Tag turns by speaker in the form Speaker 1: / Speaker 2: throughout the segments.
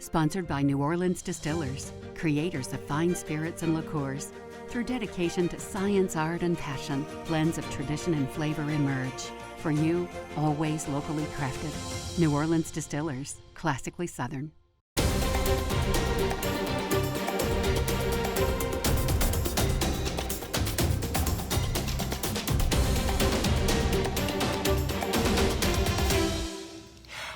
Speaker 1: Sponsored by New Orleans Distillers, creators of fine spirits and liqueurs. Through dedication to science, art, and passion, blends of tradition and flavor emerge. For you, always locally crafted. New Orleans Distillers, classically Southern.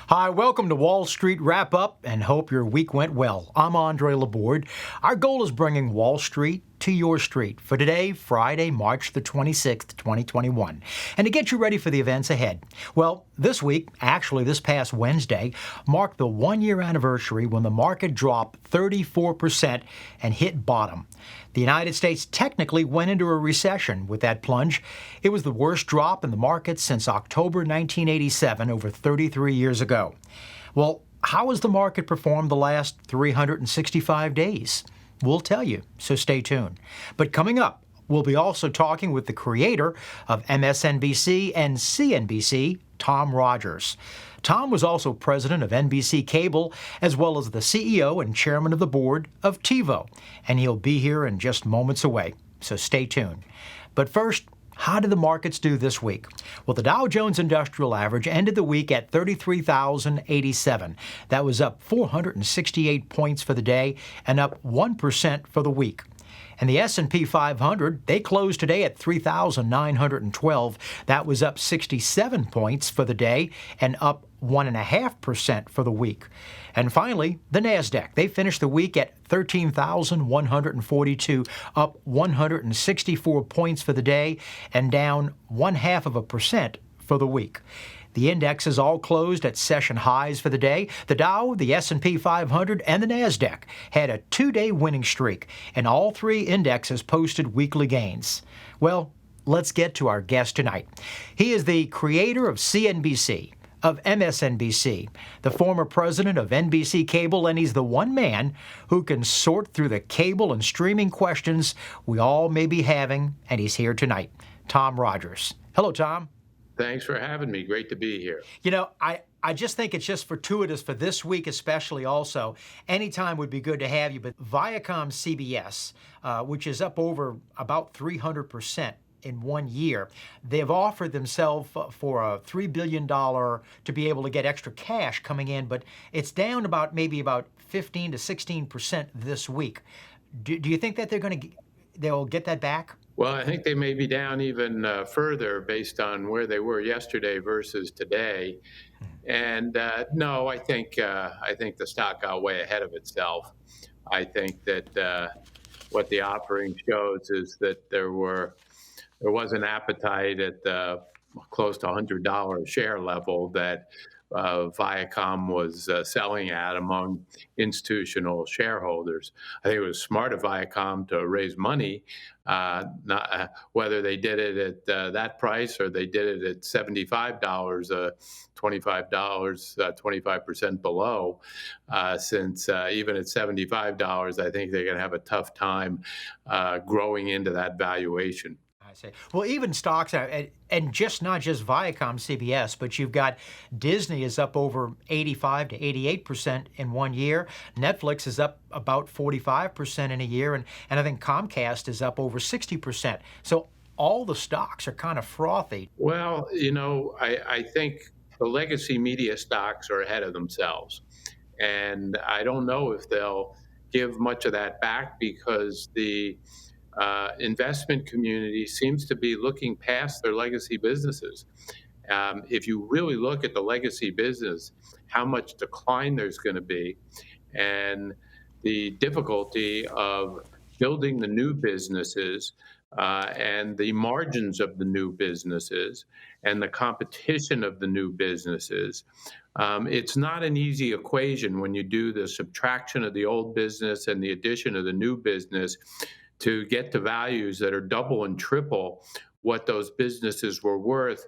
Speaker 2: Hi, welcome to Wall Street Wrap Up, and hope your week went well. I'm Andre Laborde. Our goal is bringing Wall Street to your street for today, Friday, March the 26th, 2021, and to get you ready for the events ahead. Well, this week, actually this past Wednesday, marked the one-year anniversary when the market dropped 34% and hit bottom. The United States technically went into a recession with that plunge. It was the worst drop in the market since October 1987, over 33 years ago. Well, how has the market performed the last 365 days? We'll tell you, so stay tuned. But coming up, we'll be also talking with the creator of MSNBC and CNBC, Tom Rogers. Tom was also president of NBC Cable, as well as the CEO and chairman of the board of TiVo, and he'll be here in just moments away, so stay tuned. But first, how did the markets do this week? Well, the Dow Jones Industrial Average ended the week at 33,087. That was up 468 points for the day and up 1% for the week. And the S&P 500, they closed today at 3,912. That was up 67 points for the day and up 1.5% for the week. And finally, the NASDAQ, they finished the week at 13,142, up 164 points for the day and down 0.5% for the week. The indexes all closed at session highs for the day. The Dow, the S&P 500, and the NASDAQ had a two-day winning streak, and all three indexes posted weekly gains. Well, let's get to our guest tonight. He is the creator of CNBC, of MSNBC, the former president of NBC Cable, and he's the one man who can sort through the cable and streaming questions we all may be having, and he's here tonight. Tom Rogers. Hello, Tom.
Speaker 3: Thanks for having me. Great to be here.
Speaker 2: You know, I just think it's just fortuitous for this week especially also. Anytime would be good to have you, but Viacom CBS, which is up over about 300% in 1 year, they've offered themselves for a $3 billion to be able to get extra cash coming in, but it's down maybe about 15 to 16% this week. Do you think that they'll get that back?
Speaker 3: Well, I think they may be down even further based on where they were yesterday versus today. And no, I think the stock got way ahead of itself. I think that what the offering shows is that there was an appetite at the close to $100 share level that Viacom was selling at among institutional shareholders. I think it was smart of Viacom to raise money, whether they did it at that price or they did it at $75, $25, 25% below, since even at $75, I think they're going to have a tough time growing into that valuation.
Speaker 2: I see. Well, even stocks, and not just Viacom CBS, but you've got Disney is up over 85 to 88% in 1 year. Netflix is up about 45% in a year, and I think Comcast is up over 60%. So all the stocks are kind of frothy.
Speaker 3: Well, you know, I think the legacy media stocks are ahead of themselves. And I don't know if they'll give much of that back because the investment community seems to be looking past their legacy businesses. If you really look at the legacy business, how much decline there's going to be, and the difficulty of building the new businesses, and the margins of the new businesses, and the competition of the new businesses. It's not an easy equation when you do the subtraction of the old business and the addition of the new business to get to values that are double and triple what those businesses were worth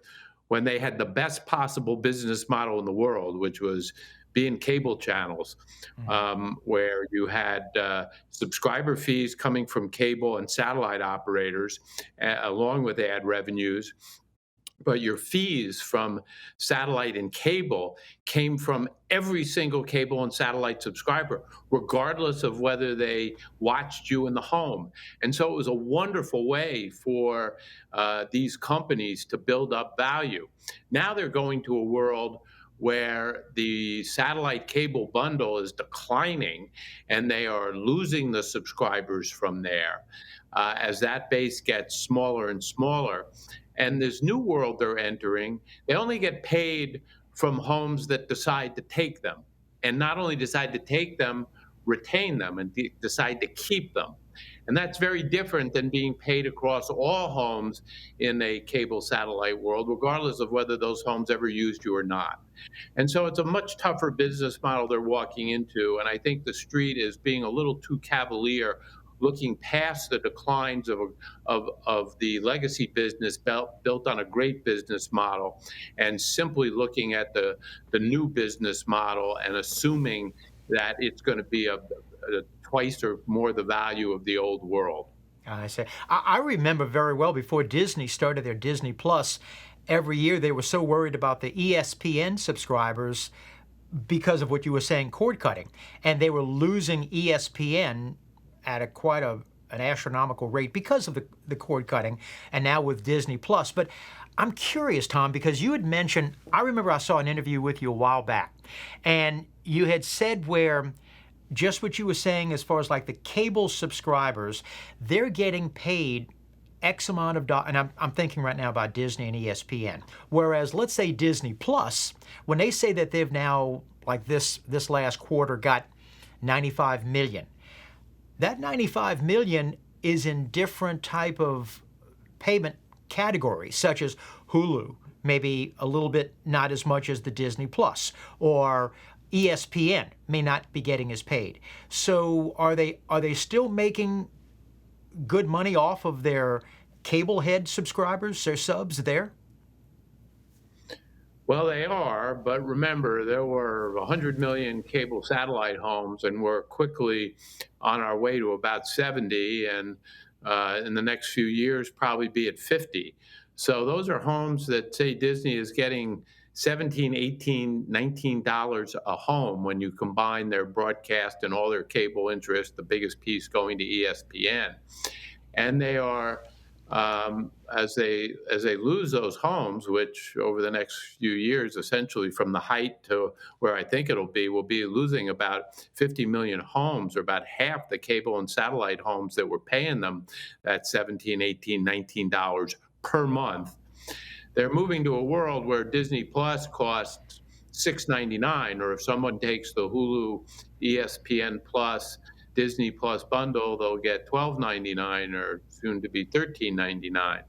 Speaker 3: when they had the best possible business model in the world, which was being cable channels, where you had subscriber fees coming from cable and satellite operators, along with ad revenues, but your fees from satellite and cable came from every single cable and satellite subscriber, regardless of whether they watched you in the home. And so it was a wonderful way for these companies to build up value. Now they're going to a world where the satellite cable bundle is declining and they are losing the subscribers from there as that base gets smaller and smaller. And this new world they're entering, they only get paid from homes that decide to take them. And not only decide to take them, retain them and decide to keep them. And that's very different than being paid across all homes in a cable satellite world, regardless of whether those homes ever used you or not. And so it's a much tougher business model they're walking into. And I think the street is being a little too cavalier, looking past the declines of the legacy business built on a great business model and simply looking at the new business model and assuming that it's going to be a twice or more the value of the old world.
Speaker 2: I say, I remember very well before Disney started their Disney Plus, every year they were so worried about the ESPN subscribers because of what you were saying, cord cutting. And they were losing ESPN at an astronomical rate because of the cord cutting, and now with Disney Plus. But I'm curious, Tom, because you had mentioned, I remember I saw an interview with you a while back, and you had said where just what you were saying as far as like the cable subscribers, they're getting paid X amount of dollars, and I'm thinking right now about Disney and ESPN. Whereas, let's say Disney Plus, when they say that they've now, like this last quarter, got 95 million, that 95 million is in different type of payment categories, such as Hulu, maybe a little bit not as much as the Disney Plus, or ESPN may not be getting as paid. So are they still making good money off of their cable head subscribers, their subs there?
Speaker 3: Well, they are, but remember, there were 100 million cable satellite homes, and we're quickly on our way to about 70, and in the next few years, probably be at 50. So those are homes that, say, Disney is getting $17, $18, $19 a home when you combine their broadcast and all their cable interest, the biggest piece going to ESPN. And they are, as they lose those homes, which over the next few years, essentially from the height to where I think we'll be losing about 50 million homes, or about half the cable and satellite homes that were paying them that $17, $18, $19 per month. They're moving to a world where Disney Plus costs $6.99, or if someone takes the Hulu, ESPN Plus, Disney Plus bundle, they'll get $12.99 or soon to be $13.99.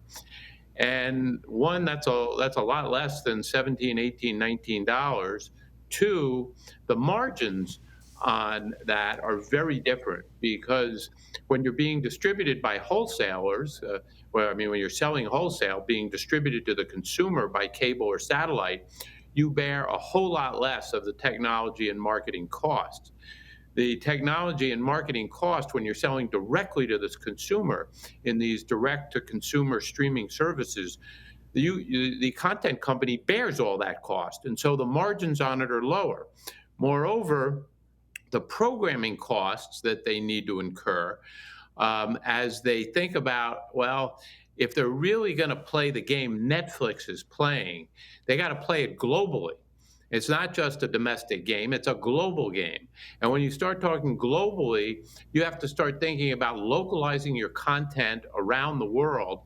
Speaker 3: And one, that's a lot less than $17, $18, $19. Two, the margins on that are very different, because when you're being distributed by wholesalers, when you're selling wholesale, being distributed to the consumer by cable or satellite, you bear a whole lot less of the technology and marketing costs. The technology and marketing cost when you're selling directly to this consumer in these direct-to-consumer streaming services, the content company bears all that cost, and so the margins on it are lower. Moreover, the programming costs that they need to incur as they think about, well, if they're really going to play the game Netflix is playing, they got to play it globally. It's not just a domestic game, it's a global game. And when you start talking globally, you have to start thinking about localizing your content around the world,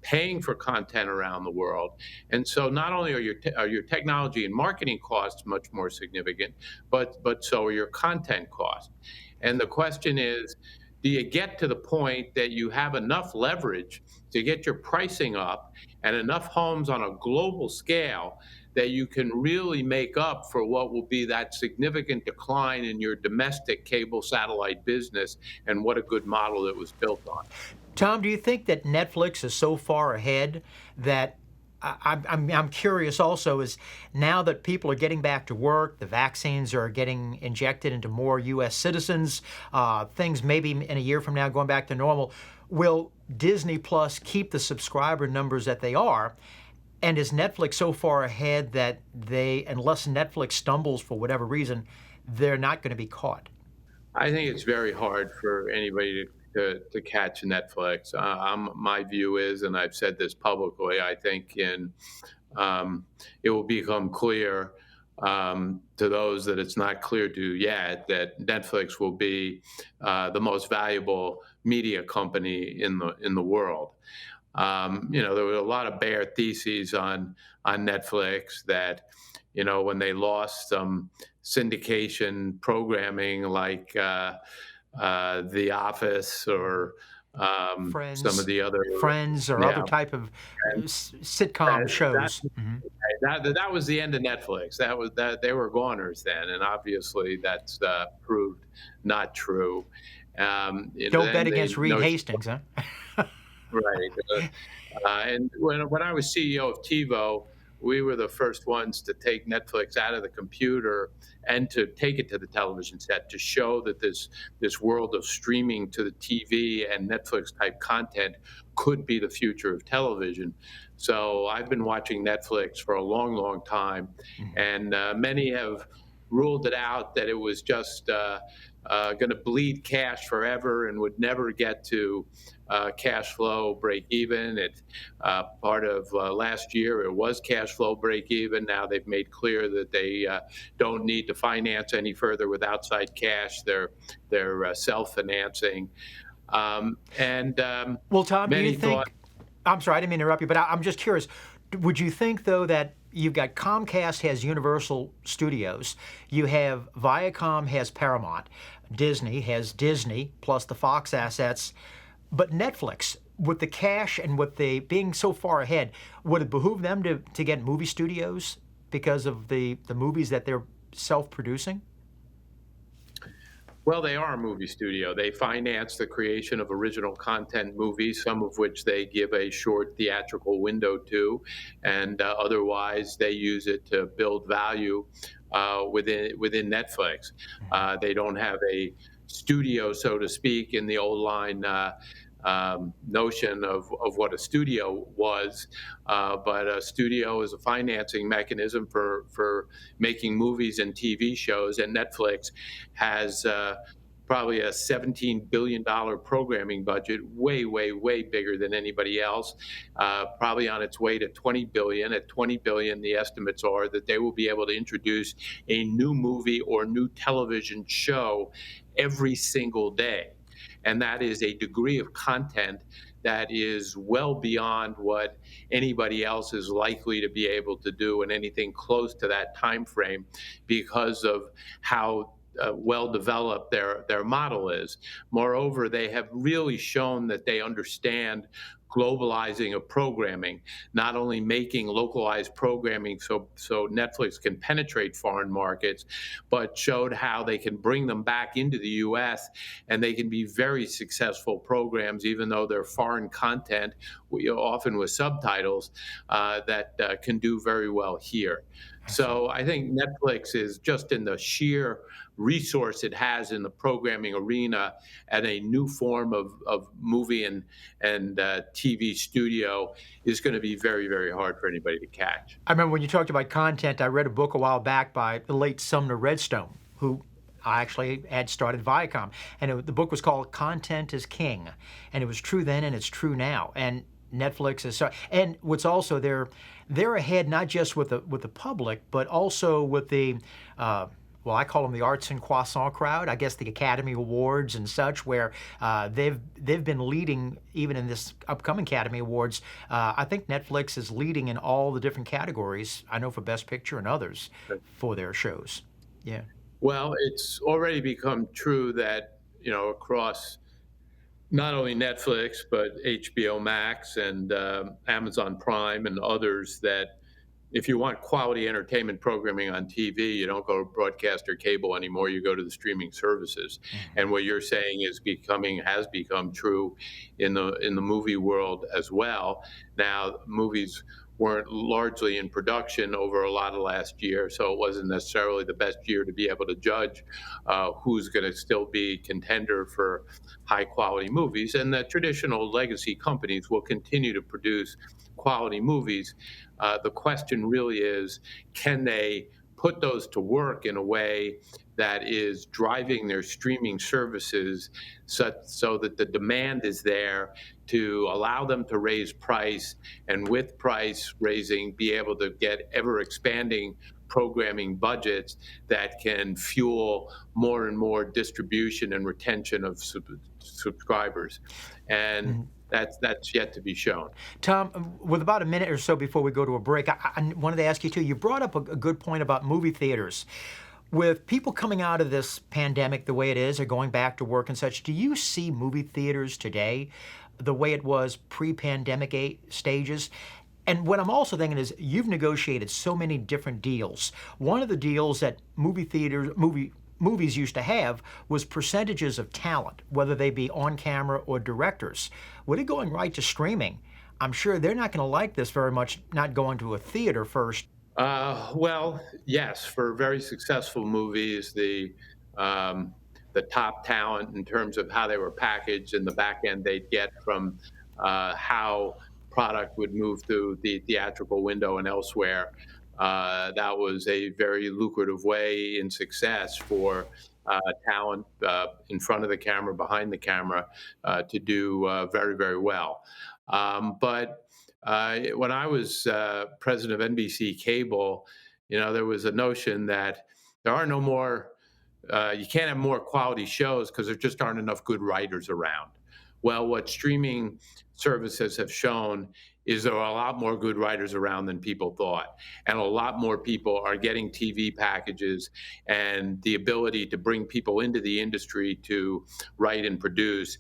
Speaker 3: paying for content around the world. And so not only are your technology and marketing costs much more significant, but so are your content costs. And the question is, do you get to the point that you have enough leverage to get your pricing up and enough homes on a global scale that you can really make up for what will be that significant decline in your domestic cable satellite business, and what a good model it was built on?
Speaker 2: Tom, do you think that Netflix is so far ahead that I'm curious also, is now that people are getting back to work, the vaccines are getting injected into more U.S. citizens, things maybe in a year from now going back to normal, will Disney Plus keep the subscriber numbers that they are? And is Netflix so far ahead that unless Netflix stumbles for whatever reason, they're not going to be caught?
Speaker 3: I think it's very hard for anybody to catch Netflix. My view is, and I've said this publicly, I think it will become clear to those that it's not clear to yet that Netflix will be the most valuable media company in the world. There were a lot of bare theses on Netflix that, when they lost some syndication programming like The Office or some of
Speaker 2: Friends,
Speaker 3: the other,
Speaker 2: Friends, or other
Speaker 3: yeah,
Speaker 2: type of
Speaker 3: and
Speaker 2: sitcom
Speaker 3: that,
Speaker 2: shows. Hmm.
Speaker 3: that was the end of Netflix. That was that they were goners then, and obviously that's proved not true.
Speaker 2: Don't bet
Speaker 3: Then they
Speaker 2: against Reed
Speaker 3: no
Speaker 2: Hastings, huh?
Speaker 3: Right. And when I was CEO of TiVo, we were the first ones to take Netflix out of the computer and to take it to the television set to show that this world of streaming to the TV and Netflix type content could be the future of television. So I've been watching Netflix for a long, long time,
Speaker 2: Mhm.
Speaker 3: and many have ruled it out that it was just going to bleed cash forever and would never get to cash flow break even. It part of last year it was cash flow break even. Now they've made clear that they don't need to finance any further with outside cash. They're self financing, and
Speaker 2: Well, Tom, do you
Speaker 3: many thought.
Speaker 2: think? I'm sorry, I didn't mean to interrupt you, but I'm just curious. Would you think, though, that you've got Comcast has Universal Studios, you have Viacom has Paramount, Disney has Disney plus the Fox assets, but Netflix, with the cash and with the being so far ahead, would it behoove them to get movie studios because of the movies that they're self-producing?
Speaker 3: Well, they are a movie studio. They finance the creation of original content movies, some of which they give a short theatrical window to, and otherwise they use it to build value within Netflix. They don't have a studio, so to speak, in the old line notion of what a studio was, but a studio is a financing mechanism for making movies and TV shows, and Netflix has probably a $17 billion programming budget, way, way, way bigger than anybody else, probably on its way to 20 billion. At 20 billion, the estimates are that they will be able to introduce a new movie or new television show every single day. And that is a degree of content that is well beyond what anybody else is likely to be able to do in anything close to that time frame because of how well developed their model is. Moreover, they have really shown that they understand globalizing of programming, not only making localized programming so Netflix can penetrate foreign markets, but showed how they can bring them back into the US and they can be very successful programs, even though they're foreign content, often with subtitles, that can do very well here. So I think Netflix is just in the sheer resource it has in the programming arena and a new form of movie and TV studio is going to be very, very hard for anybody to catch.
Speaker 2: I remember when you talked about content, I read a book a while back by the late Sumner Redstone, who I actually had started Viacom. And the book was called Content is King. And it was true then and it's true now. And Netflix is so, and what's also they're ahead not just with the public, but also with the well, I call them the arts and croissant crowd. I guess the Academy Awards and such, where they've been leading even in this upcoming Academy Awards. I think Netflix is leading in all the different categories. I know for Best Picture and others for their shows. Yeah.
Speaker 3: Well, it's already become true that, across not only Netflix, but HBO Max and Amazon Prime and others, that if you want quality entertainment programming on TV, you don't go to broadcast or cable anymore. You go to the streaming services.
Speaker 2: Mm-hmm.
Speaker 3: And what you're saying has become true in the movie world as well. Now, movies weren't largely in production over a lot of last year, so it wasn't necessarily the best year to be able to judge who's going to still be contender for high quality movies. And the traditional legacy companies will continue to produce quality movies. The question really is, can they put those to work in a way that is driving their streaming services so that the demand is there to allow them to raise price, and with price raising, be able to get ever expanding programming budgets that can fuel more and more distribution and retention of subscribers. And that's yet to be shown.
Speaker 2: Tom, with about a minute or so before we go to a break, I wanted to ask you too. You brought up a good point about movie theaters. With people coming out of this pandemic the way it is, or going back to work and such, do you see movie theaters today the way it was pre-pandemic stages? And what I'm also thinking is, you've negotiated so many different deals. One of the deals that movies used to have was percentages of talent, whether they be on camera or directors. With it going right to streaming, I'm sure they're not going to like this very much, not going to a theater first.
Speaker 3: Well, yes, for very successful movies, the top talent in terms of how they were packaged and the back end they'd get from how product would move through the theatrical window and elsewhere. That was a very lucrative way in success for talent in front of the camera, behind the camera, to do very, very well. But when I was president of NBC Cable, there was a notion that there are no more, you can't have more quality shows because there just aren't enough good writers around. Well, what streaming services have shown is there are a lot more good writers around than people thought. And a lot more people are getting TV packages, and the ability to bring people into the industry to write and produce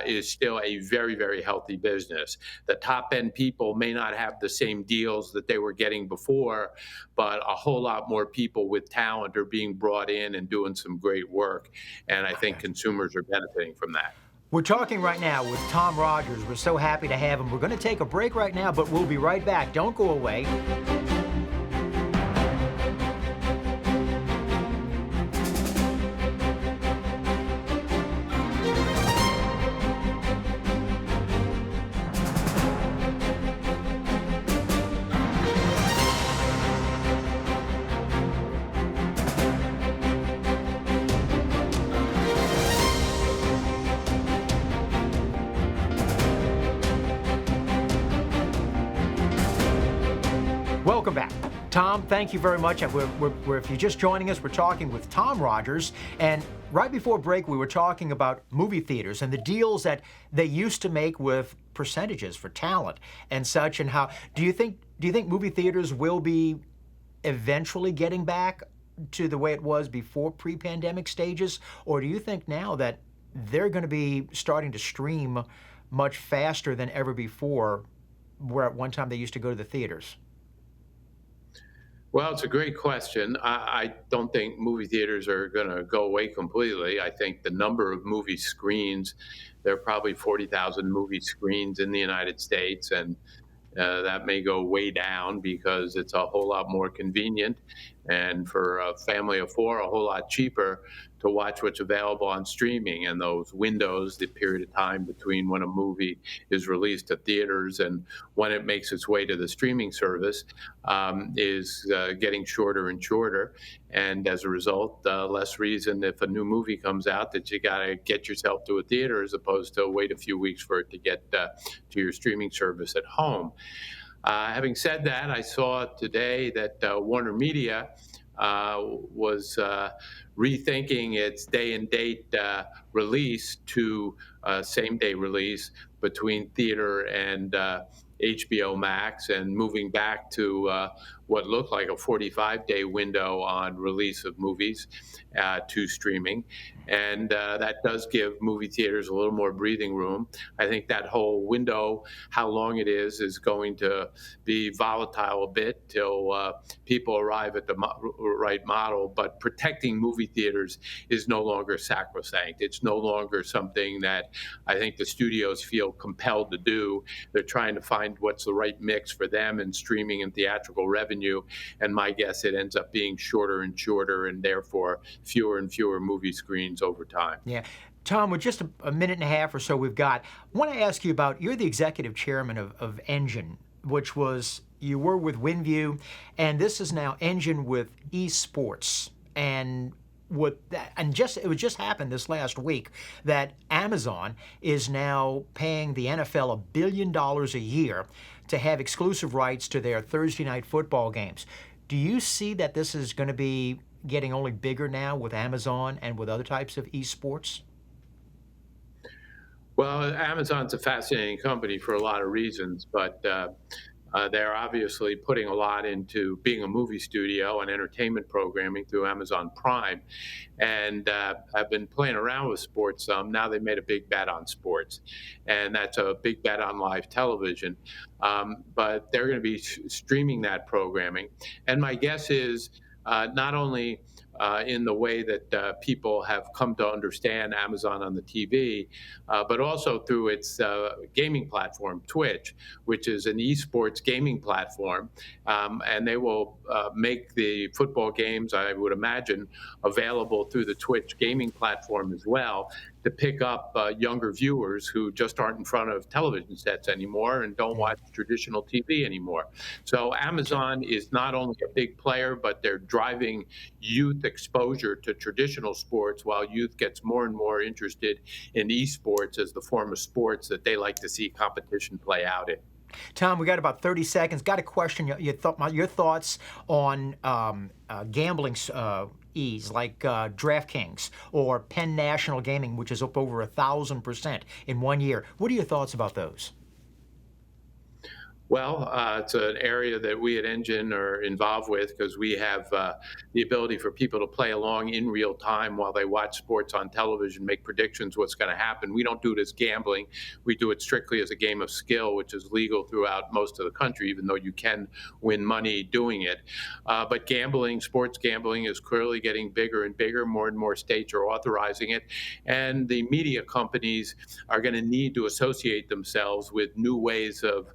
Speaker 3: is still a very, very healthy business. The top end people may not have the same deals that they were getting before, but a whole lot more people with talent are being brought in and doing some great work. And I think consumers are benefiting from that.
Speaker 2: We're talking right now with Tom Rogers. We're so happy to have him. We're going to take a break right now, but we'll be right back. Don't go away. Welcome back. Tom, thank you very much. And if you're just joining us, we're talking with Tom Rogers. And right before break, we were talking about movie theaters and the deals that they used to make with percentages for talent and such. And how do you think movie theaters will be eventually getting back to the way it was before pre-pandemic stages? Or do you think now that they're going to be starting to stream much faster than ever before, where at one time they used to go to the theaters?
Speaker 3: Well, it's a great question. I don't think movie theaters are going to go away completely. I think the number of movie screens, there are probably 40,000 movie screens in the United States, and that may go way down because it's a whole lot more convenient, and for a family of four, a whole lot cheaper to watch what's available on streaming. And those windows, the period of time between when a movie is released to theaters and when it makes its way to the streaming service, is getting shorter and shorter. And as a result, less reason if a new movie comes out that you got to get yourself to a theater as opposed to wait a few weeks for it to get to your streaming service at home. Having said that, I saw today that Warner Media was rethinking its day and date release to same day release between theater and HBO Max, and moving back to what looked like a 45-day window on release of movies to streaming. And that does give movie theaters a little more breathing room. I think that whole window, how long it is going to be volatile a bit till people arrive at the right model. But protecting movie theaters is no longer sacrosanct. It's no longer something that I think the studios feel compelled to do. They're trying to find what's the right mix for them in streaming and theatrical revenue. And my guess, it ends up being shorter and shorter, and therefore fewer and fewer movie screens over time.
Speaker 2: Yeah. Tom, with just a minute and a half or so we've got, I want to ask you about, you're the executive chairman of Engine, which was, you were with WinView, and this is now Engine with esports. And it just happened this last week that Amazon is now paying the NFL $1 billion a year to have exclusive rights to their Thursday night football games. Do you see that this is going to be getting only bigger now with Amazon and with other types of esports?
Speaker 3: Well, Amazon's a fascinating company for a lot of reasons, but they're obviously putting a lot into being a movie studio and entertainment programming through Amazon Prime. And I've been playing around with sports some. Now they made a big bet on sports, and that's a big bet on live television. But they're going to be streaming that programming. And my guess is not only in the way that people have come to understand Amazon on the TV, but also through its gaming platform, Twitch, which is an esports gaming platform. And they will make the football games, I would imagine, available through the Twitch gaming platform as well, to pick up younger viewers who just aren't in front of television sets anymore and don't watch traditional TV anymore. So Amazon is not only a big player, but they're driving youth exposure to traditional sports, while youth gets more and more interested in esports as the form of sports that they like to see competition play out in.
Speaker 2: Tom, we got about 30 seconds. Got a question, your thoughts on gambling ease, like DraftKings or Penn National Gaming, which is up over 1,000% in 1 year. What are your thoughts about those?
Speaker 3: Well, it's an area that we at Engine are involved with, because we have the ability for people to play along in real time while they watch sports on television, make predictions what's going to happen. We don't do it as gambling. We do it strictly as a game of skill, which is legal throughout most of the country, even though you can win money doing it. But gambling, sports gambling, is clearly getting bigger and bigger. More and more states are authorizing it. And the media companies are going to need to associate themselves with new ways of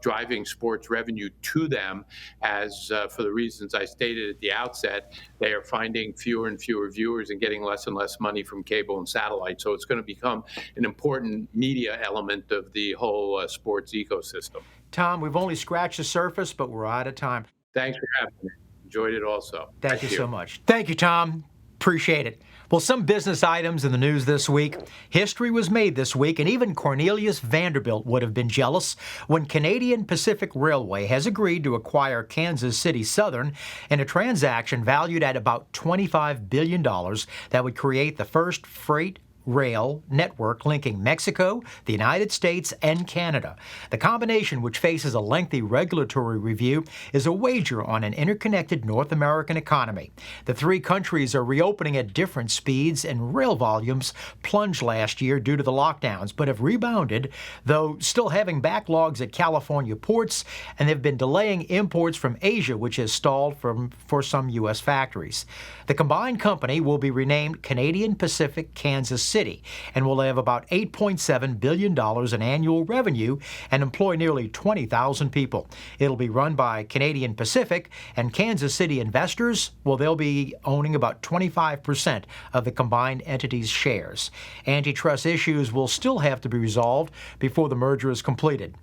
Speaker 3: driving sports revenue to them, as for the reasons I stated at the outset, they are finding fewer and fewer viewers and getting less and less money from cable and satellite. So it's going to become an important media element of the whole sports ecosystem.
Speaker 2: Tom, we've only scratched the surface, but we're out of time.
Speaker 3: Thanks for having me. Enjoyed it also.
Speaker 2: Thank you so much. Thank you, Tom. Appreciate it. Well, some business items in the news this week. History was made this week, and even Cornelius Vanderbilt would have been jealous when Canadian Pacific Railway has agreed to acquire Kansas City Southern in a transaction valued at about $25 billion that would create the first freight rail network linking Mexico, the United States, and Canada. The combination, which faces a lengthy regulatory review, is a wager on an interconnected North American economy. The three countries are reopening at different speeds, and rail volumes plunged last year due to the lockdowns, but have rebounded, though still having backlogs at California ports, and they've been delaying imports from Asia, which has stalled for some U.S. factories. The combined company will be renamed Canadian Pacific Kansas City and will have about $8.7 billion in annual revenue and employ nearly 20,000 people. It'll be run by Canadian Pacific, and Kansas City investors, well, they'll be owning about 25% of the combined entity's shares. Antitrust issues will still have to be resolved before the merger is completed.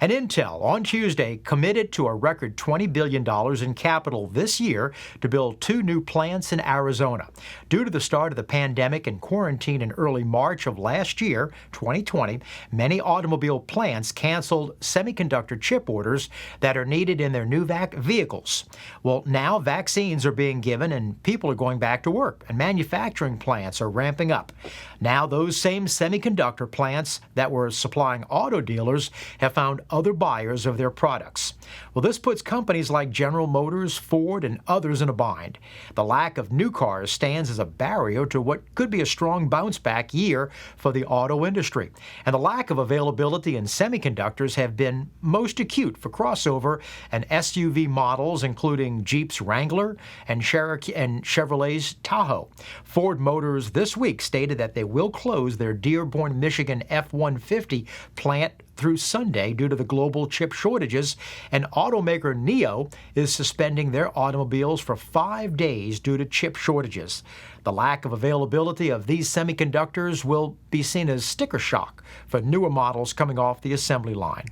Speaker 2: And Intel, on Tuesday, committed to a record $20 billion in capital this year to build 2 new plants in Arizona. Due to the start of the pandemic and quarantine in early March of last year, 2020, many automobile plants canceled semiconductor chip orders that are needed in their new vehicles. Well, now vaccines are being given and people are going back to work, and manufacturing plants are ramping up. Now those same semiconductor plants that were supplying auto dealers have found other buyers of their products. Well, this puts companies like General Motors, Ford, and others in a bind. The lack of new cars stands as a barrier to what could be a strong bounce-back year for the auto industry. And the lack of availability in semiconductors have been most acute for crossover and SUV models, including Jeep's Wrangler and Chevrolet's Tahoe. Ford Motors this week stated that they will close their Dearborn, Michigan F-150 plant through Sunday due to the global chip shortages, and automaker NIO is suspending their automobiles for 5 days due to chip shortages. The lack of availability of these semiconductors will be seen as sticker shock for newer models coming off the assembly line.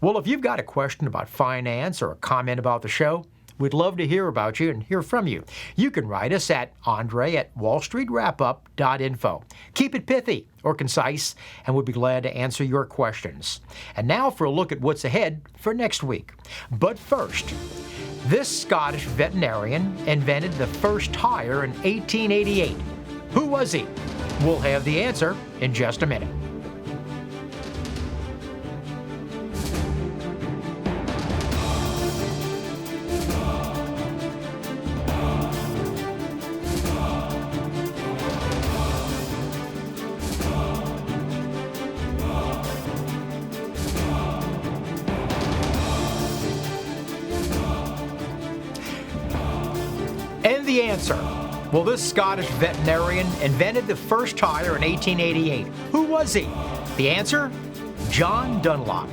Speaker 2: Well, if you've got a question about finance or a comment about the show, we'd love to hear about you and hear from you. You can write us at andre@wallstreetwrapup.info. Keep it pithy or concise, and we'll be glad to answer your questions. And now for a look at what's ahead for next week. But first, this Scottish veterinarian invented the first tire in 1888. Who was he? We'll have the answer in just a minute. And the answer. Well, this Scottish veterinarian invented the first tire in 1888. Who was he? The answer? John Dunlop.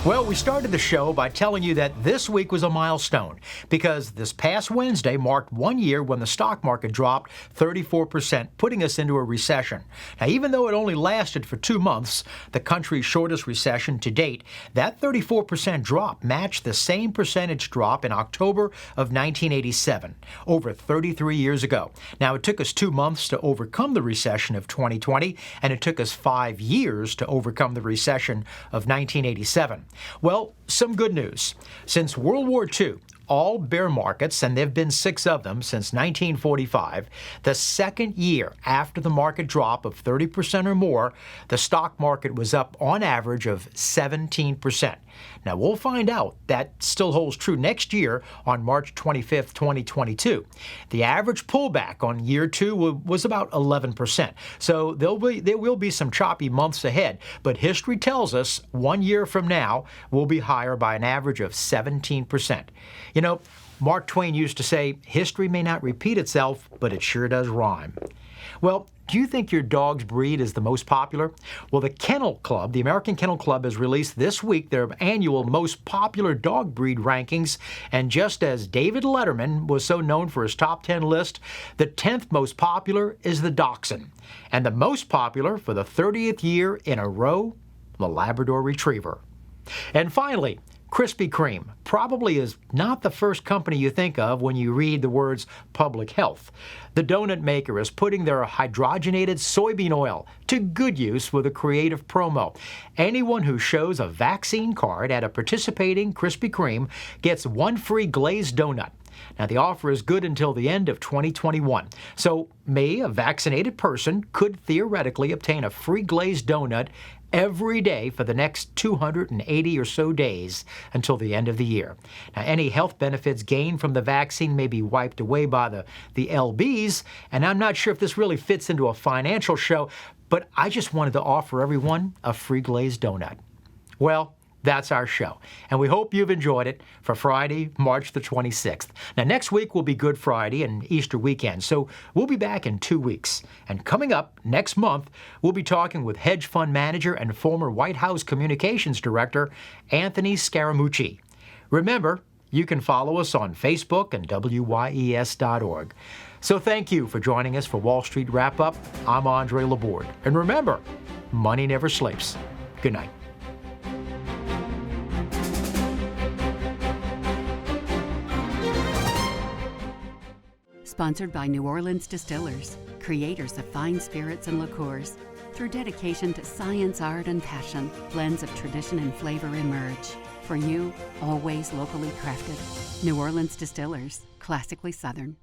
Speaker 2: Well, we started the show by telling you that this week was a milestone because this past Wednesday marked 1 year when the stock market dropped 34%, putting us into a recession. Now, even though it only lasted for 2 months, the country's shortest recession to date, that 34% drop matched the same percentage drop in October of 1987, over 33 years ago. Now, it took us 2 months to overcome the recession of 2020, and it took us 5 years to overcome the recession of 1987. Well, some good news. Since World War II, all bear markets, and there have been 6 of them since 1945, the second year after the market drop of 30% or more, the stock market was up on average of 17%. Now, we'll find out that still holds true next year on March 25th, 2022. The average pullback on year 2 was about 11%. So there will be some choppy months ahead, but history tells us 1 year from now we'll be higher by an average of 17%. You know, Mark Twain used to say, history may not repeat itself, but it sure does rhyme. Well, do you think your dog's breed is the most popular? Well, the Kennel Club, the American Kennel Club, has released this week their annual most popular dog breed rankings. And just as David Letterman was so known for his top 10 list, the 10th most popular is the Dachshund. And the most popular for the 30th year in a row, the Labrador Retriever. And finally, Krispy Kreme probably is not the first company you think of when you read the words public health. The donut maker is putting their hydrogenated soybean oil to good use with a creative promo. Anyone who shows a vaccine card at a participating Krispy Kreme gets 1 free glazed donut. Now, the offer is good until the end of 2021. So, me, a vaccinated person, could theoretically obtain a free glazed donut every day for the next 280 or so days until the end of the year. Now, any health benefits gained from the vaccine may be wiped away by the LBs, and I'm not sure if this really fits into a financial show, but I just wanted to offer everyone a free glazed donut. Well, that's our show, and we hope you've enjoyed it for Friday, March the 26th. Now, next week will be Good Friday and Easter weekend, so we'll be back in 2 weeks. And coming up next month, we'll be talking with hedge fund manager and former White House communications director, Anthony Scaramucci. Remember, you can follow us on Facebook and WYES.org. So thank you for joining us for Wall Street Wrap-Up. I'm Andre Laborde. And remember, money never sleeps. Good night.
Speaker 1: Sponsored by New Orleans Distillers, creators of fine spirits and liqueurs. Through dedication to science, art, and passion, blends of tradition and flavor emerge. For you, always locally crafted. New Orleans Distillers, classically Southern.